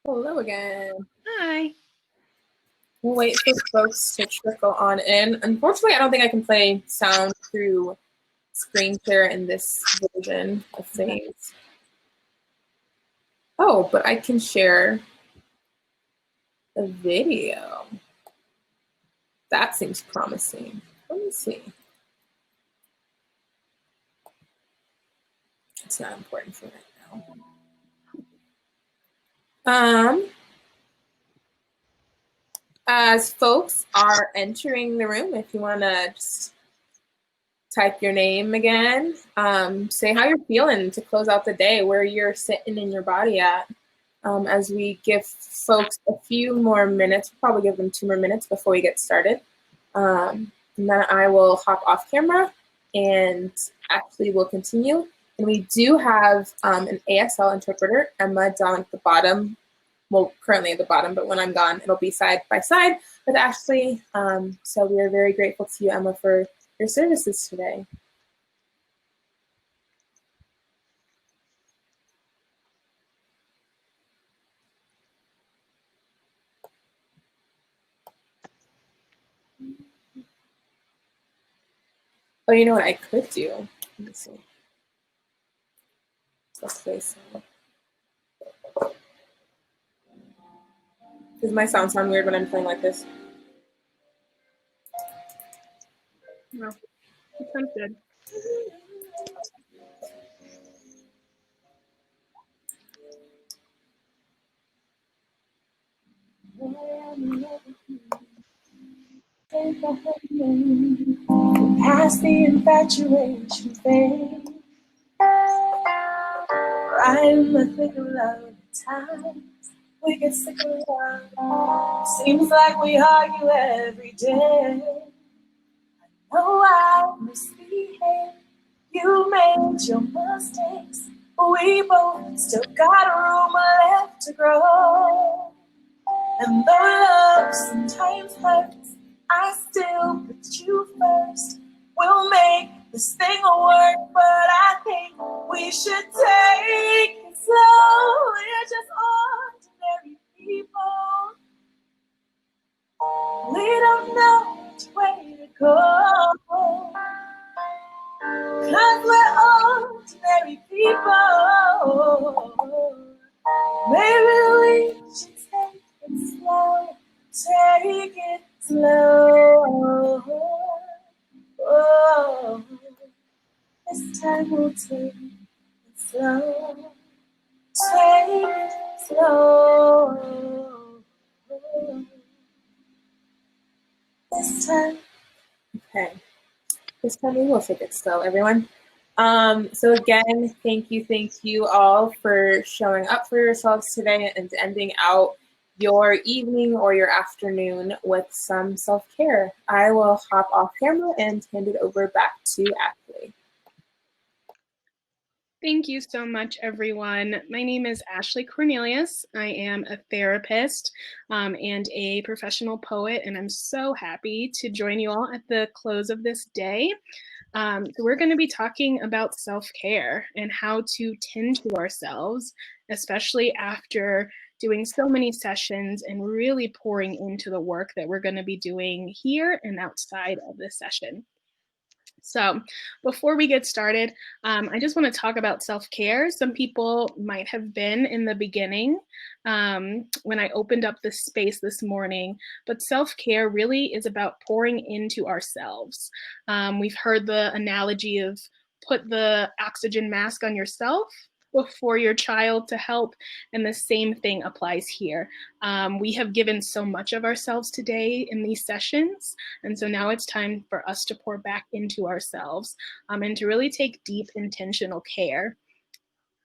Hello again. Hi. We'll wait for folks to trickle on in. Unfortunately, I don't think I can play sound through screen share in this version of things. Oh, but I can share a video. That seems promising. Let me see. It's not important for right now. As folks are entering the room, if you want to just type your name again, say how you're feeling to close out the day, where you're sitting in your body at. As we give folks a few more minutes, we'll probably give them 2 more minutes before we get started. And then I will hop off camera and Ashley will continue. And we do have an ASL interpreter, Emma, down at the bottom. Well, currently at the bottom, but when I'm gone, it'll be side by side with Ashley. So we are very grateful to you, Emma, for your services today. Oh, you know what I could do? Let me see. Let's play some. Does my sound weird when I'm playing like this? No, it sounds good. Past the infatuation phase, right in the thick of love times, we get sick of love. Seems like we argue every day. I know I misbehaved, you made your mistakes, but we both still got room left to grow. And though love sometimes hurts, I still put you first. We'll make this thing work, but I think we should take it slow. We're just ordinary people. We don't know which way to go, 'cause we're ordinary people. Maybe we should take it slow, take it slow. Oh, this time we'll take it slow, take it slow. This time, okay. This time we will take it slow, everyone. So again, thank you all for showing up for yourselves today and ending out your evening or your afternoon with some self-care. I will hop off camera and hand it over back to Ashley. Thank you so much, everyone. My name is Ashley Cornelius. I am a therapist and a professional poet, and I'm so happy to join you all at the close of this day. So we're going to be talking about self-care and how to tend to ourselves, especially after doing so many sessions and really pouring into the work that we're going to be doing here and outside of this session. So before we get started, I just want to talk about self-care. Some people might have been in the beginning when I opened up this space this morning, but self-care really is about pouring into ourselves. We've heard the analogy of put the oxygen mask on yourself before your child to help, and the same thing applies here. We have given so much of ourselves today in these sessions, and so now it's time for us to pour back into ourselves and to really take deep intentional care.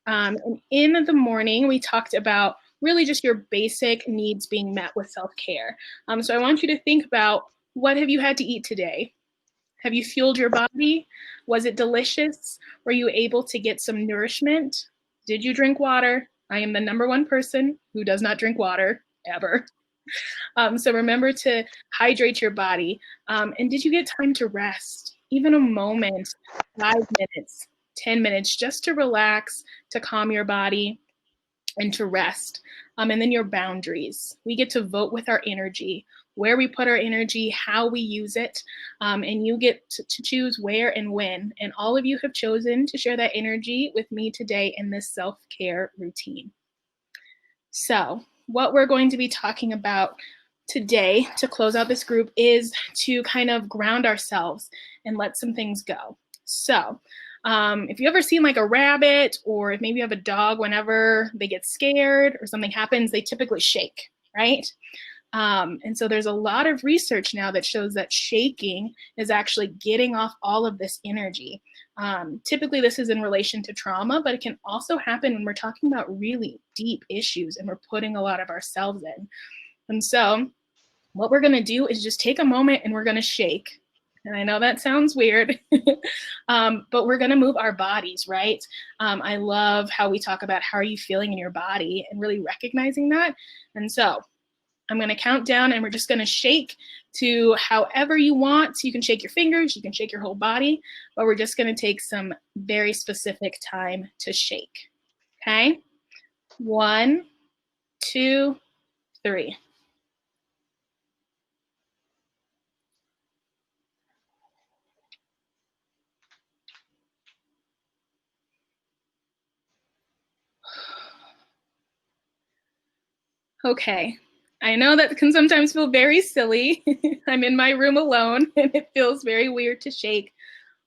And in the morning, we talked about really just your basic needs being met with self-care. So I want you to think about, what have you had to eat today? Have you fueled your body? Was it delicious? Were you able to get some nourishment? Did you drink water? I am the #1 person who does not drink water, ever. So remember to hydrate your body. And did you get time to rest? Even a moment, 5 minutes, 10 minutes, just to relax, to calm your body. and to rest. And then your boundaries. We get to vote with our energy, where we put our energy, how we use it, and you get to choose where and when. And all of you have chosen to share that energy with me today in this self-care routine. So what we're going to be talking about today to close out this group is to kind of ground ourselves and let some things go. So if you ever seen like a rabbit, or if maybe you have a dog, whenever they get scared or something happens, they typically shake, right? And so there's a lot of research now that shows that shaking is actually getting off all of this energy. Typically this is in relation to trauma, but it can also happen when we're talking about really deep issues and we're putting a lot of ourselves in. And so what we're gonna do is just take a moment and we're gonna shake. And I know that sounds weird, but we're gonna move our bodies, right? I love how we talk about how are you feeling in your body and really recognizing that. And so I'm going to count down and we're just going to shake to however you want. So you can shake your fingers, you can shake your whole body, but we're just going to take some very specific time to shake. Okay? 1, 2, 3. Okay. I know that can sometimes feel very silly. I'm in my room alone and it feels very weird to shake,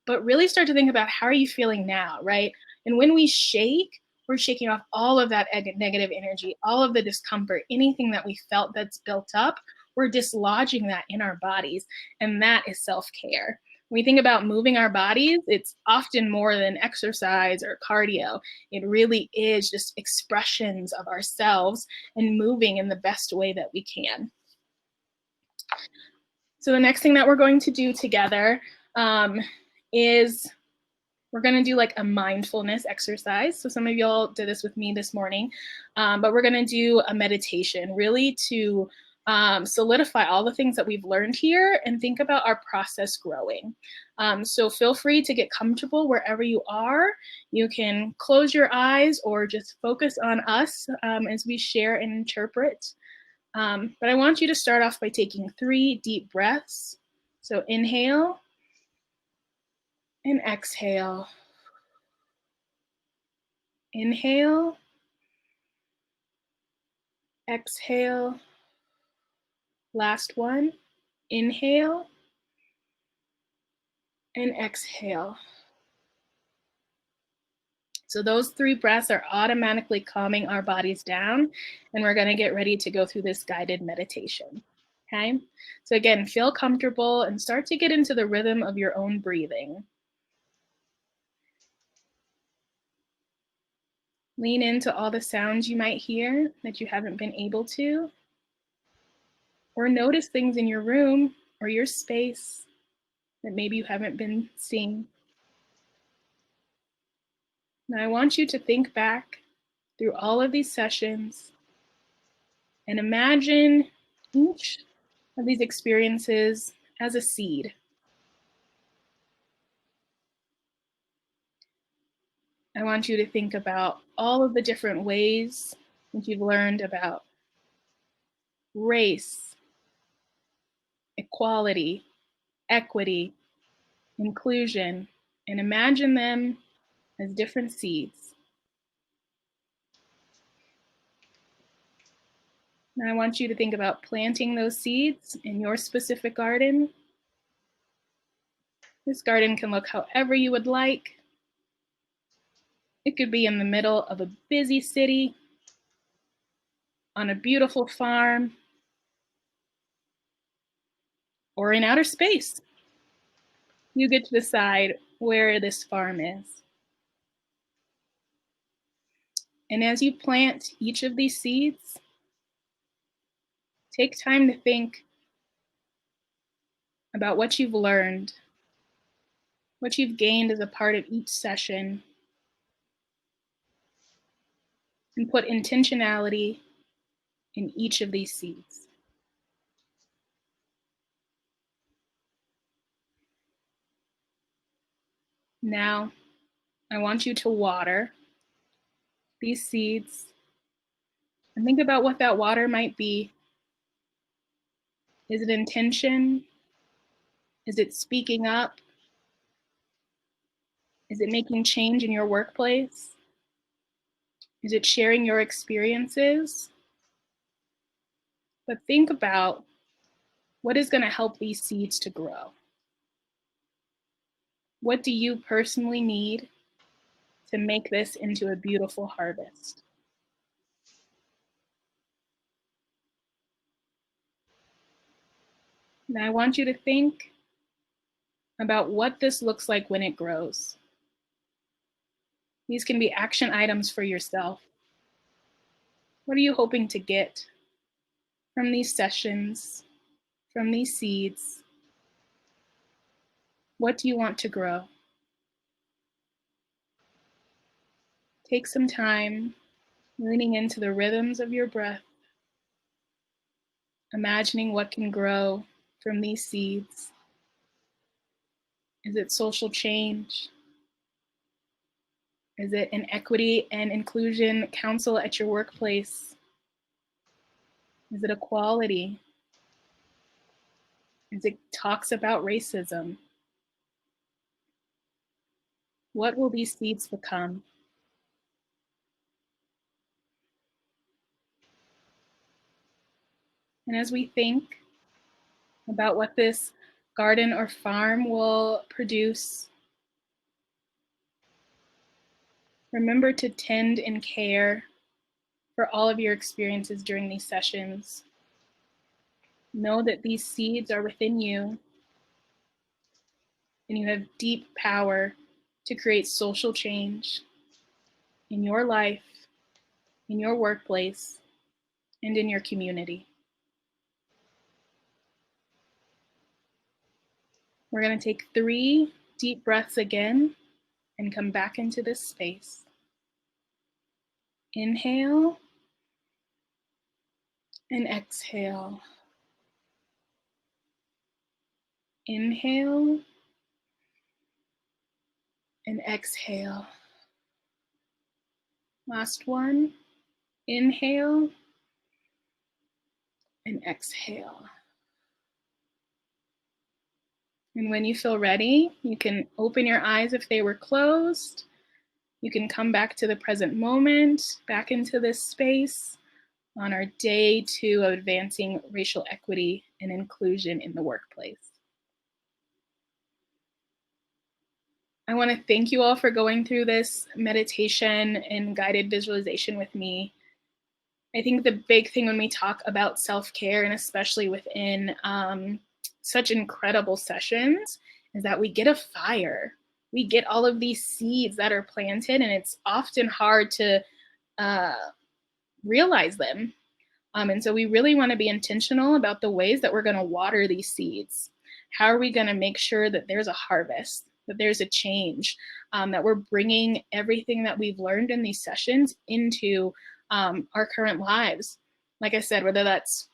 but really start to think about how are you feeling now, right? And when we shake, we're shaking off all of that negative energy, all of the discomfort, anything that we felt that's built up, we're dislodging that in our bodies. And that is self-care. When we think about moving our bodies, it's often more than exercise or cardio. It really is just expressions of ourselves and moving in the best way that we can. So the next thing that we're going to do together is we're going to do like a mindfulness exercise. So some of y'all did this with me this morning, but we're going to do a meditation really to solidify all the things that we've learned here and think about our process growing. So feel free to get comfortable wherever you are. You can close your eyes or just focus on us as we share and interpret. But I want you to start off by taking 3 deep breaths. So inhale and exhale. Inhale, exhale. Last one. Inhale and exhale. So those 3 breaths are automatically calming our bodies down, and we're going to get ready to go through this guided meditation. Okay? So again, feel comfortable and start to get into the rhythm of your own breathing. Lean into all the sounds you might hear that you haven't been able to, or notice things in your room or your space that maybe you haven't been seeing. Now I want you to think back through all of these sessions and imagine each of these experiences as a seed. I want you to think about all of the different ways that you've learned about race, equality, equity, inclusion, and imagine them as different seeds. Now I want you to think about planting those seeds in your specific garden. This garden can look however you would like. It could be in the middle of a busy city, on a beautiful farm, or in outer space. You get to decide where this farm is. And as you plant each of these seeds, take time to think about what you've learned, what you've gained as a part of each session, and put intentionality in each of these seeds. Now, I want you to water these seeds And think about what that water might be. Is it intention? Is it speaking up? Is it making change in your workplace? Is it sharing your experiences? But think about what is going to help these seeds to grow. What do you personally need to make this into a beautiful harvest? And I want you to think about what this looks like when it grows. These can be action items for yourself. What are you hoping to get from these sessions, from these seeds? What do you want to grow? Take some time leaning into the rhythms of your breath, imagining what can grow from these seeds. Is it social change? Is it an equity and inclusion council at your workplace? Is it equality? Is it talks about racism? What will these seeds become? And as we think about what this garden or farm will produce, remember to tend and care for all of your experiences during these sessions. Know that these seeds are within you, and you have deep power to create social change in your life, in your workplace, and in your community. We're going to take 3 deep breaths again and come back into this space. Inhale and exhale. Inhale and exhale. Last one. Inhale and exhale. And when you feel ready, you can open your eyes if they were closed. You can come back to the present moment, back into this space on our day 2 of advancing racial equity and inclusion in the workplace. I want to thank you all for going through this meditation and guided visualization with me. I think the big thing when we talk about self-care, and especially within such incredible sessions, is that we get a fire. We get all of these seeds that are planted, and it's often hard to realize them. And so we really want to be intentional about the ways that we're going to water these seeds. How are we going to make sure that there's a harvest, that there's a change, that we're bringing everything that we've learned in these sessions into our current lives? Like I said, whether that's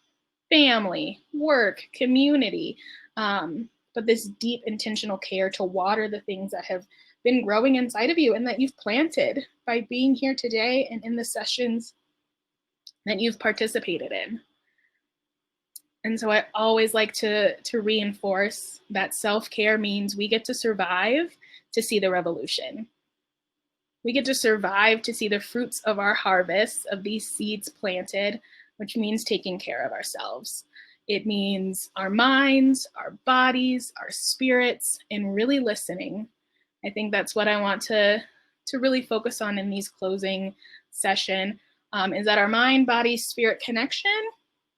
family, work, community, but this deep intentional care to water the things that have been growing inside of you and that you've planted by being here today and in the sessions that you've participated in. And so I always like to reinforce that self-care means we get to survive to see the revolution. We get to survive to see the fruits of our harvest of these seeds planted, which means taking care of ourselves. It means our minds, our bodies, our spirits, and really listening. I think that's what I want to really focus on in these closing session, is that our mind, body, spirit connection,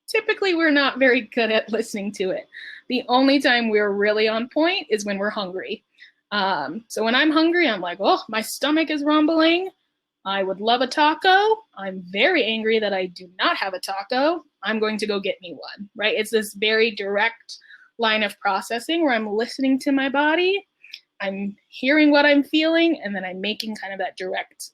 typically we're not very good at listening to it. The only time we're really on point is when we're hungry. So when I'm hungry, I'm like, oh, my stomach is rumbling. I would love a taco. I'm very angry that I do not have a taco. I'm going to go get me one, right? It's this very direct line of processing where I'm listening to my body, I'm hearing what I'm feeling, and then I'm making kind of that direct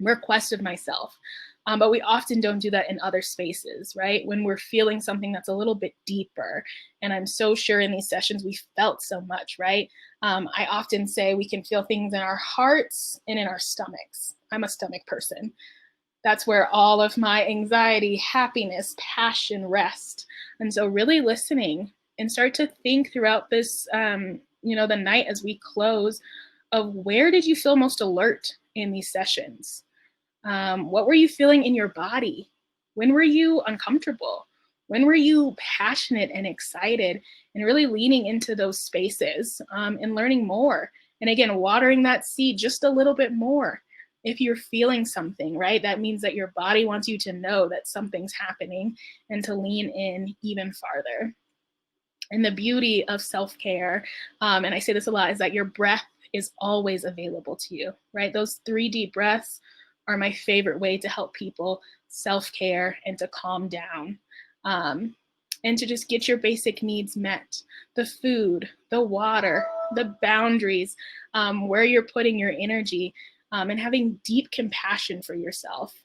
request of myself. But we often don't do that in other spaces, right? When we're feeling something that's a little bit deeper. And I'm so sure in these sessions we felt so much, right? I often say we can feel things in our hearts and in our stomachs. I'm a stomach person. That's where all of my anxiety, happiness, passion rest. And so really listening and start to think throughout this, the night as we close, of where did you feel most alert in these sessions? What were you feeling in your body? When were you uncomfortable? When were you passionate and excited? And really leaning into those spaces and learning more. And again, watering that seed just a little bit more. If you're feeling something, right, that means that your body wants you to know that something's happening and to lean in even farther. And the beauty of self-care, and I say this a lot, is that your breath is always available to you, right? Those 3 deep breaths are my favorite way to help people self-care and to calm down. And to just get your basic needs met. The food, the water, the boundaries, where you're putting your energy, and having deep compassion for yourself.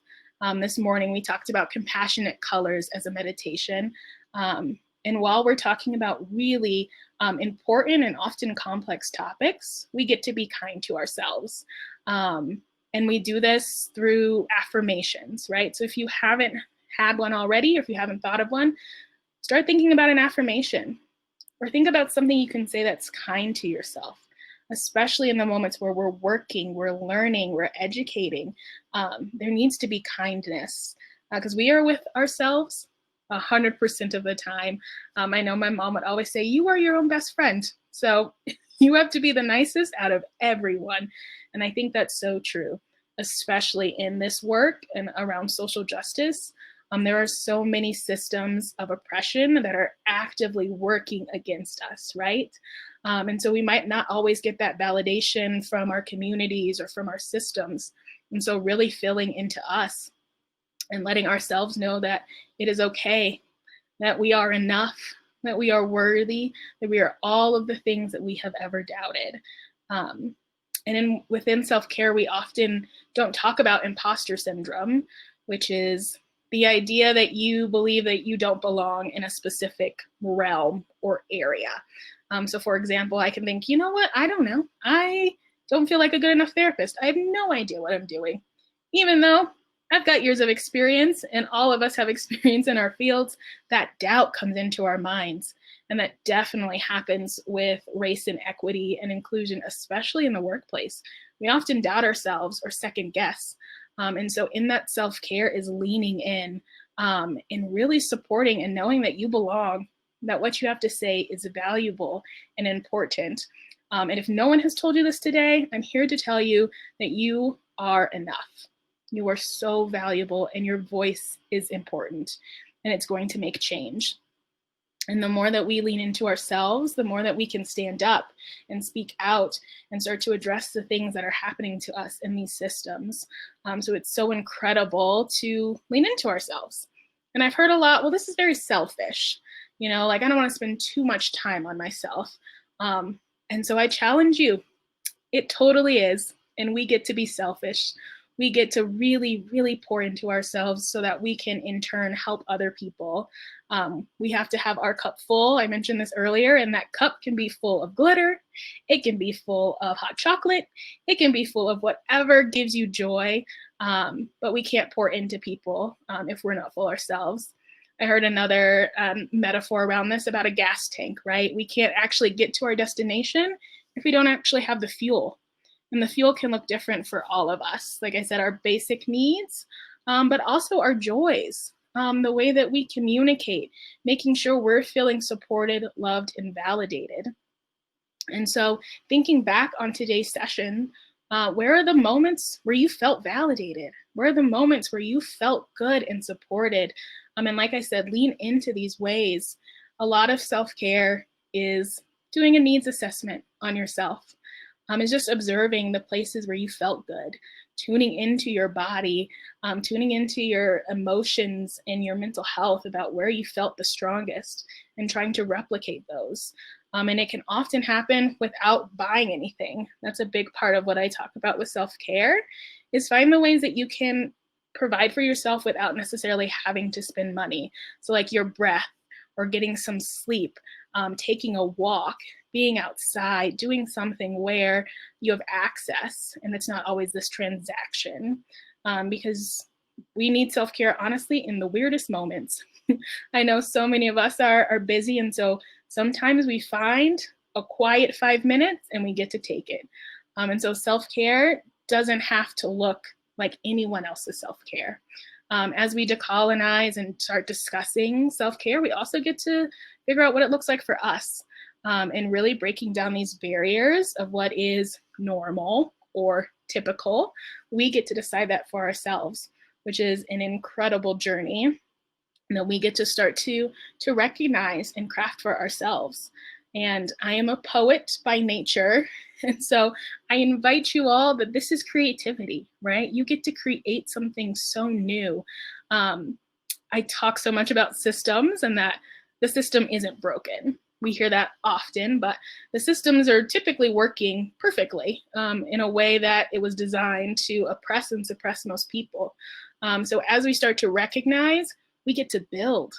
This morning, we talked about compassionate colors as a meditation. And while we're talking about really important and often complex topics, we get to be kind to ourselves. And we do this through affirmations, right? So if you haven't had one already, or if you haven't thought of one, start thinking about an affirmation, or think about something you can say that's kind to yourself, especially in the moments where we're working, we're learning, we're educating. There needs to be kindness because we are with ourselves 100% of the time. I know my mom would always say, you are your own best friend. So you have to be the nicest out of everyone. And I think that's so true, especially in this work and around social justice. There are so many systems of oppression that are actively working against us, right? And so we might not always get that validation from our communities or from our systems. And so really filling into us and letting ourselves know that it is okay, that we are enough, that we are worthy, that we are all of the things that we have ever doubted. And within self-care, we often don't talk about imposter syndrome, which is the idea that you believe that you don't belong in a specific realm or area. So for example, I can think, you know what? I don't know. I don't feel like a good enough therapist. I have no idea what I'm doing. Even though I've got years of experience and all of us have experience in our fields, that doubt comes into our minds. And that definitely happens with race and equity and inclusion, especially in the workplace. We often doubt ourselves or second guess. And so in that self-care is leaning in and really supporting and knowing that you belong, that what you have to say is valuable and important. And if no one has told you this today, I'm here to tell you that you are enough. You are so valuable and your voice is important and it's going to make change. And the more that we lean into ourselves, the more that we can stand up and speak out and start to address the things that are happening to us in these systems. So it's so incredible to lean into ourselves. And I've heard a lot, well, this is very selfish. Like I don't want to spend too much time on myself. And so I challenge you, it totally is. And we get to be selfish. We get to really, really pour into ourselves so that we can in turn help other people. We have to have our cup full. I mentioned this earlier, and that cup can be full of glitter. It can be full of hot chocolate. It can be full of whatever gives you joy, but we can't pour into people if we're not full ourselves. I heard another metaphor around this about a gas tank, right? We can't actually get to our destination if we don't actually have the fuel. And the fuel can look different for all of us. Like I said, our basic needs, but also our joys, the way that we communicate, making sure we're feeling supported, loved, and validated. And so thinking back on today's session, where are the moments where you felt validated? Where are the moments where you felt good and supported? And like I said, lean into these ways. A lot of self-care is doing a needs assessment on yourself. Is just observing the places where you felt good, tuning into your body, tuning into your emotions and your mental health about where you felt the strongest and trying to replicate those. And it can often happen without buying anything. That's a big part of what I talk about with self-care, is find the ways that you can provide for yourself without necessarily having to spend money. So like your breath or getting some sleep, taking a walk, being outside, doing something where you have access and it's not always this transaction. Because we need self-care, honestly, in the weirdest moments. I know so many of us are busy, and so sometimes we find a quiet 5 minutes and we get to take it. And so self-care doesn't have to look like anyone else's self-care. As we decolonize and start discussing self-care, we also get to figure out what it looks like for us, and really breaking down these barriers of what is normal or typical. We get to decide that for ourselves, which is an incredible journey that we get to start to recognize and craft for ourselves. And I am a poet by nature. And so I invite you all that this is creativity, right? You get to create something so new. I talk so much about systems and that the system isn't broken. We hear that often, but the systems are typically working perfectly in a way that it was designed to oppress and suppress most people. So as we start to recognize, we get to build,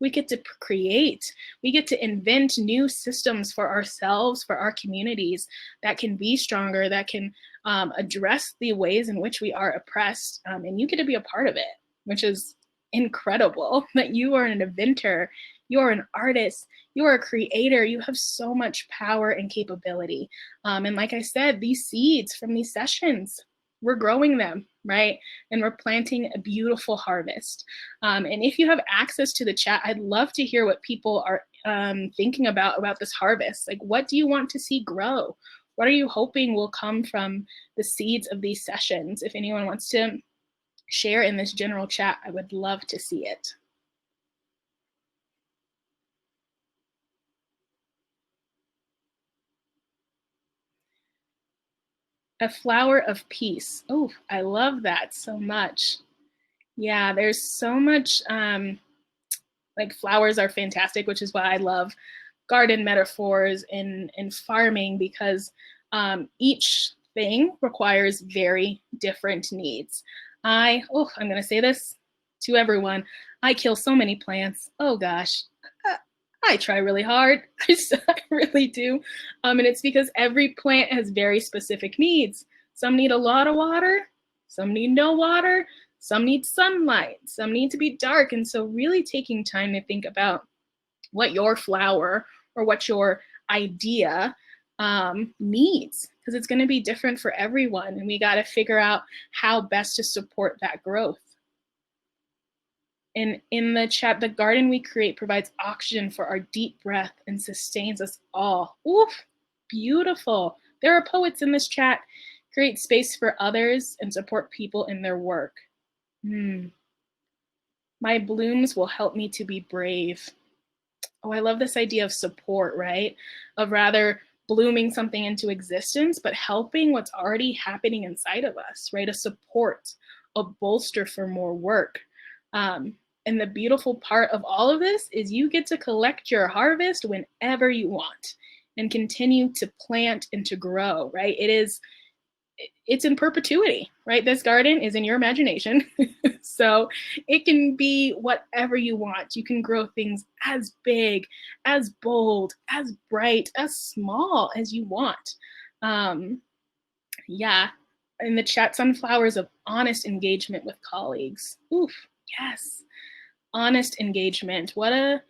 we get to create, we get to invent new systems for ourselves, for our communities that can be stronger, that can address the ways in which we are oppressed. And you get to be a part of it, which is incredible that you are an inventor, you are an artist, you are a creator, you have so much power and capability. And like I said, these seeds from these sessions, we're growing them, right? And we're planting a beautiful harvest. And if you have access to the chat, I'd love to hear what people are thinking about this harvest. Like, what do you want to see grow? What are you hoping will come from the seeds of these sessions? If anyone wants to share in this general chat, I would love to see it. A flower of peace. Oh, I love that so much. Yeah, there's so much, like flowers are fantastic, which is why I love garden metaphors in farming, because each thing requires very different needs. I'm gonna say this to everyone. I kill so many plants. Oh gosh, I try really hard. I really do. And it's because every plant has very specific needs. Some need a lot of water, some need no water, some need sunlight, some need to be dark. And so really taking time to think about what your flower or what your idea needs, because it's going to be different for everyone. And we got to figure out how best to support that growth. And in the chat, the garden we create provides oxygen for our deep breath and sustains us all. Oof, beautiful. There are poets in this chat. Create space for others and support people in their work. My blooms will help me to be brave. Oh, I love this idea of support, right? Of rather blooming something into existence, but helping what's already happening inside of us, right? A support, a bolster for more work. And the beautiful part of all of this is you get to collect your harvest whenever you want and continue to plant and to grow, right? It's in perpetuity, right? This garden is in your imagination. So it can be whatever you want. You can grow things as big, as bold, as bright, as small as you want. Yeah. In the chat, sunflowers of honest engagement with colleagues. Oof, yes. Honest engagement. What a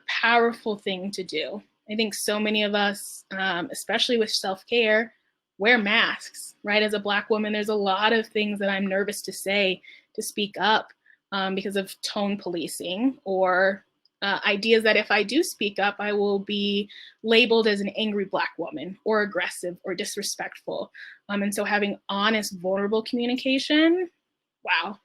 powerful thing to do. I think so many of us, especially with self-care, wear masks, right? As a Black woman, there's a lot of things that I'm nervous to say, to speak up, because of tone policing or ideas that if I do speak up, I will be labeled as an angry Black woman or aggressive or disrespectful. And so having honest, vulnerable communication, wow,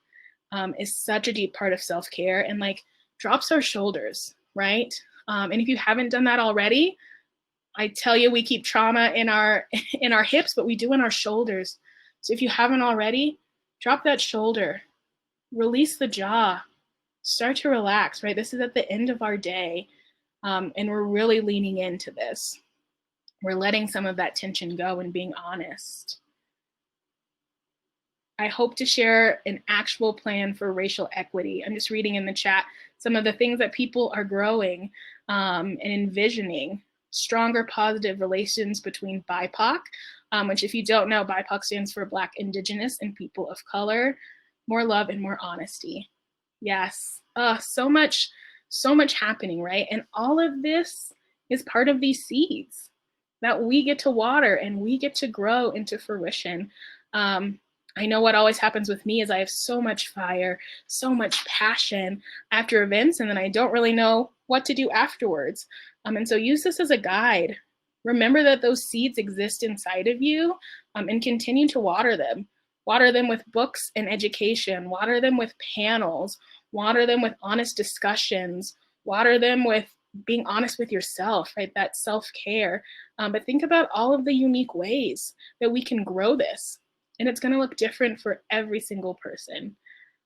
is such a deep part of self-care, and like drops our shoulders, right? And if you haven't done that already, I tell you, we keep trauma in our hips, but we do in our shoulders. So if you haven't already, drop that shoulder, release the jaw, start to relax, right? This is at the end of our day, and we're really leaning into this. We're letting some of that tension go and being honest. I hope to share an actual plan for racial equity. I'm just reading in the chat some of the things that people are growing and envisioning. Stronger positive relations between BIPOC, which if you don't know, BIPOC stands for Black, Indigenous, and People of Color. more love, and more honesty. Yes. So much happening, right? And all of this is part of these seeds that we get to water and we get to grow into fruition. I know what always happens with me is I have so much fire, so much passion after events, and then I don't really know what to do afterwards. And so use this as a guide. Remember that those seeds exist inside of you, and continue to water them. Water them with books and education, water them with panels, water them with honest discussions, water them with being honest with yourself, right? That self-care. But think about all of the unique ways that we can grow this. And it's going to look different for every single person.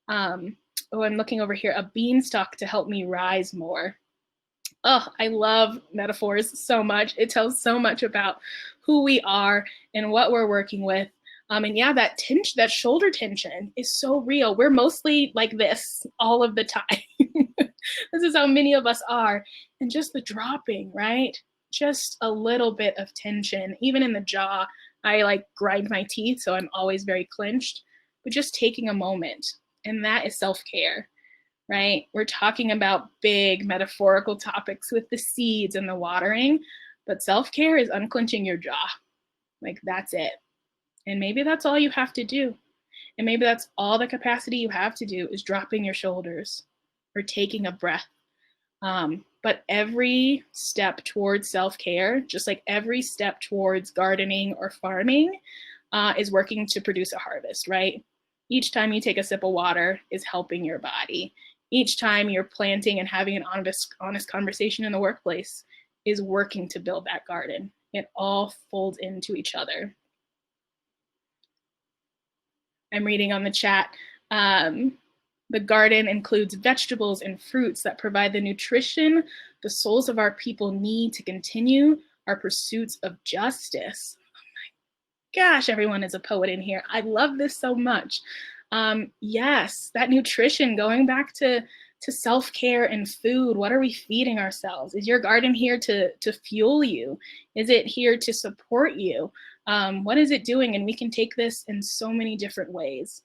I'm looking over here, a beanstalk to help me rise more. Oh, I love metaphors so much. It tells so much about who we are and what we're working with. And yeah, that tension, that shoulder tension is so real. We're mostly like this all of the time. This is how many of us are. And just the dropping, right? Just a little bit of tension, even in the jaw. I like grind my teeth, so I'm always very clenched, but just taking a moment. And that is self-care, right? We're talking about big metaphorical topics with the seeds and the watering, but self-care is unclenching your jaw. Like, that's it. And maybe that's all you have to do. And maybe that's all the capacity you have to do is dropping your shoulders or taking a breath. But every step towards self-care, just like every step towards gardening or farming, is working to produce a harvest, right? Each time you take a sip of water is helping your body. Each time you're planting and having an honest conversation in the workplace is working to build that garden. It all folds into each other. I'm reading on the chat. The garden includes vegetables and fruits that provide the nutrition the souls of our people need to continue our pursuits of justice. Oh my gosh, everyone is a poet in here. I love this so much. Yes, that nutrition, going back to self-care and food. What are we feeding ourselves? Is your garden here to fuel you? Is it here to support you? What is it doing? And we can take this in so many different ways.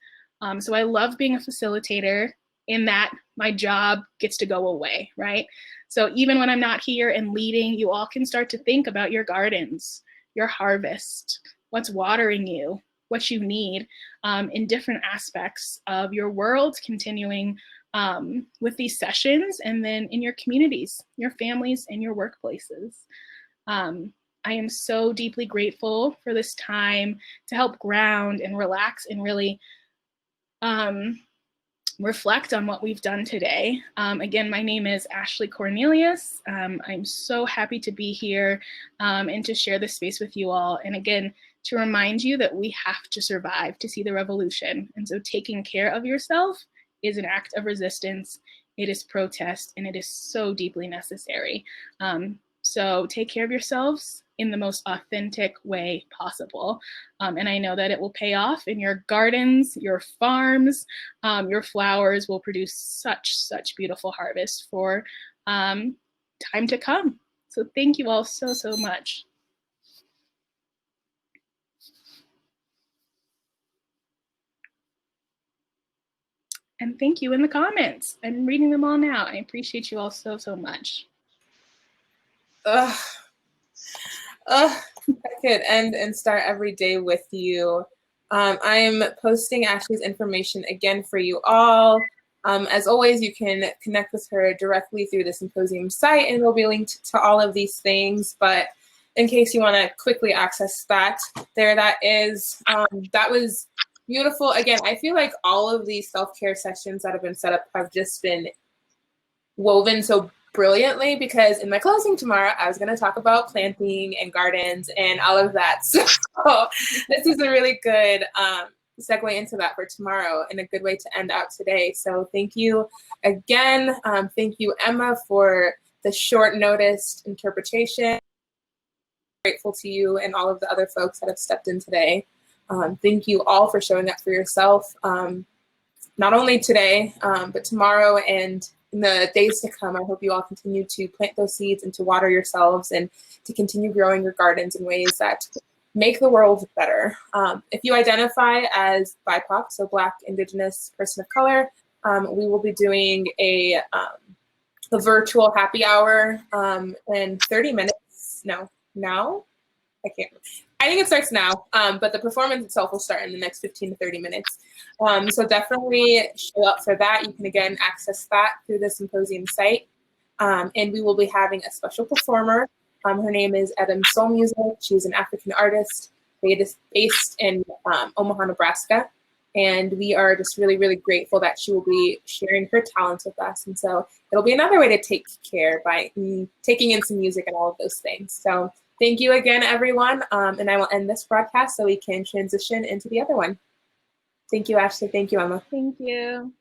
So I love being a facilitator in that my job gets to go away, right? So even when I'm not here and leading, you all can start to think about your gardens, your harvest, what's watering you, what you need in different aspects of your world, continuing with these sessions, and then in your communities, your families, and your workplaces. I am so deeply grateful for this time to help ground and relax and really reflect on what we've done today. Again, my name is Ashley Cornelius. I'm so happy to be here and to share this space with you all. And again, to remind you that we have to survive to see the revolution. And so taking care of yourself is an act of resistance. It is protest, and it is so deeply necessary. So take care of yourselves in the most authentic way possible. And I know that it will pay off in your gardens, your farms, your flowers will produce such beautiful harvest for time to come. So thank you all so much. And thank you in the comments. I'm reading them all now. I appreciate you all so much. I could end and start every day with you. I'm posting Ashley's information again for you all. As always, you can connect with her directly through the symposium site, and it'll be linked to all of these things. But in case you want to quickly access that, that is. That was beautiful. Again, I feel like all of these self-care sessions that have been set up have just been woven so brilliantly, because in my closing tomorrow, I was going to talk about planting and gardens and all of that. So this is a really good segue into that for tomorrow, and a good way to end out today. So thank you again. Thank you, Emma, for the short notice interpretation. I'm grateful to you and all of the other folks that have stepped in today. Thank you all for showing up for yourself, not only today, but tomorrow and in the days to come. I hope you all continue to plant those seeds and to water yourselves and to continue growing your gardens in ways that make the world better. If you identify as BIPOC, so Black, Indigenous, person of color, we will be doing a virtual happy hour in 30 minutes. No, now? I can't. I think it starts now, but the performance itself will start in the next 15 to 30 minutes. So definitely show up for that. You can, again, access that through the symposium site. And we will be having a special performer. Her name is Edem Soul Music. She's an African artist based in Omaha, Nebraska. And we are just really, really grateful that she will be sharing her talents with us. And so it'll be another way to take care by taking in some music and all of those things. So thank you again, everyone. And I will end this broadcast so we can transition into the other one. Thank you, Ashley. Thank you, Emma. Thank you.